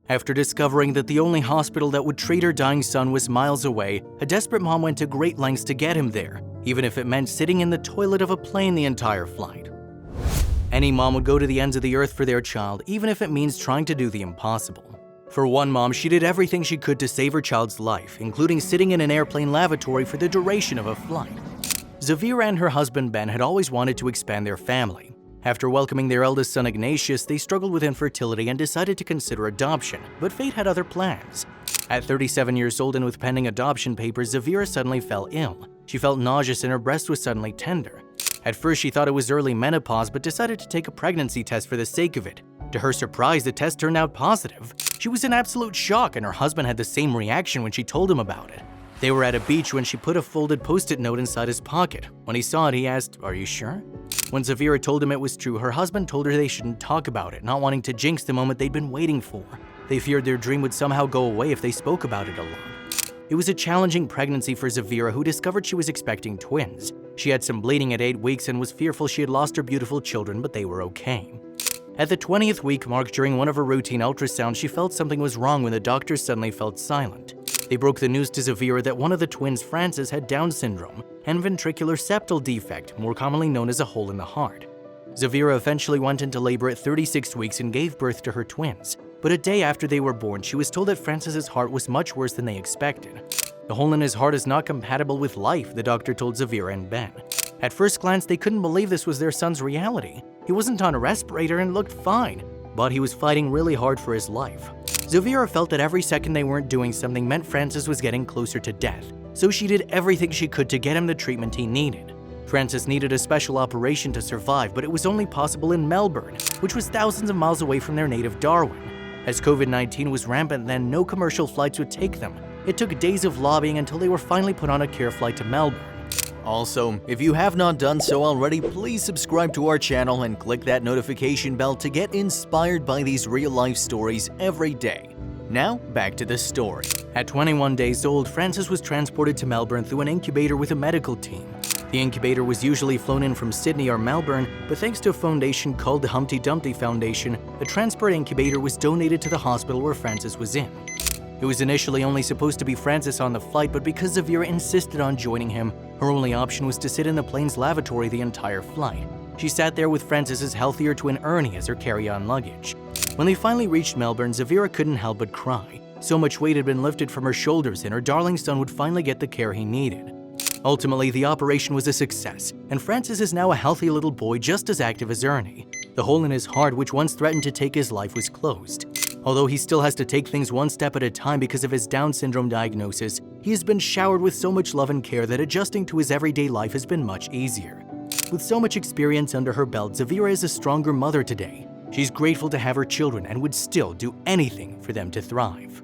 After discovering that the only hospital that would treat her dying son was miles away, a desperate mom went to great lengths to get him there, even if it meant sitting in the toilet of a plane the entire flight. Any mom would go to the ends of the earth for their child, even if it means trying to do the impossible. For one mom, she did everything she could to save her child's life, including sitting in an airplane lavatory for the duration of a flight. Zavira and her husband Ben had always wanted to expand their family. After welcoming their eldest son Ignatius, they struggled with infertility and decided to consider adoption, but fate had other plans. At 37 years old and with pending adoption papers, Zavira suddenly fell ill. She felt nauseous and her breast was suddenly tender. At first, she thought it was early menopause, but decided to take a pregnancy test for the sake of it. To her surprise, the test turned out positive. She was in absolute shock, and her husband had the same reaction when she told him about it. They were at a beach when she put a folded post-it note inside his pocket. When he saw it, he asked, "Are you sure?" When Zavira told him it was true, her husband told her they shouldn't talk about it, not wanting to jinx the moment they'd been waiting for. They feared their dream would somehow go away if they spoke about it alone. It was a challenging pregnancy for Zavira, who discovered she was expecting twins. She had some bleeding at 8 weeks and was fearful she had lost her beautiful children, but they were okay. At the 20th week mark, during one of her routine ultrasounds, she felt something was wrong when the doctors suddenly felt silent. They broke the news to Zavira that one of the twins, Francis, had Down syndrome and ventricular septal defect, more commonly known as a hole in the heart. Zavira eventually went into labor at 36 weeks and gave birth to her twins. But a day after they were born, she was told that Francis's heart was much worse than they expected. The hole in his heart is not compatible with life, the doctor told Zavira and Ben. At first glance, they couldn't believe this was their son's reality. He wasn't on a respirator and looked fine, but he was fighting really hard for his life. Zavira felt that every second they weren't doing something meant Francis was getting closer to death, so she did everything she could to get him the treatment he needed. Francis needed a special operation to survive, but it was only possible in Melbourne, which was thousands of miles away from their native Darwin. As COVID-19 was rampant then, no commercial flights would take them. It took days of lobbying until they were finally put on a care flight to Melbourne. Also, if you have not done so already, please subscribe to our channel and click that notification bell to get inspired by these real-life stories every day. Now, back to the story. At 21 days old, Francis was transported to Melbourne through an incubator with a medical team. The incubator was usually flown in from Sydney or Melbourne, but thanks to a foundation called the Humpty Dumpty Foundation, the transport incubator was donated to the hospital where Francis was in. It was initially only supposed to be Francis on the flight, but because Zavira insisted on joining him, her only option was to sit in the plane's lavatory the entire flight. She sat there with Francis's healthier twin Ernie as her carry-on luggage. When they finally reached Melbourne, Zavira couldn't help but cry. So much weight had been lifted from her shoulders, and her darling son would finally get the care he needed. Ultimately, the operation was a success, and Francis is now a healthy little boy just as active as Ernie. The hole in his heart, which once threatened to take his life, was closed. Although he still has to take things one step at a time because of his Down syndrome diagnosis, he has been showered with so much love and care that adjusting to his everyday life has been much easier. With so much experience under her belt, Zavira is a stronger mother today. She's grateful to have her children and would still do anything for them to thrive.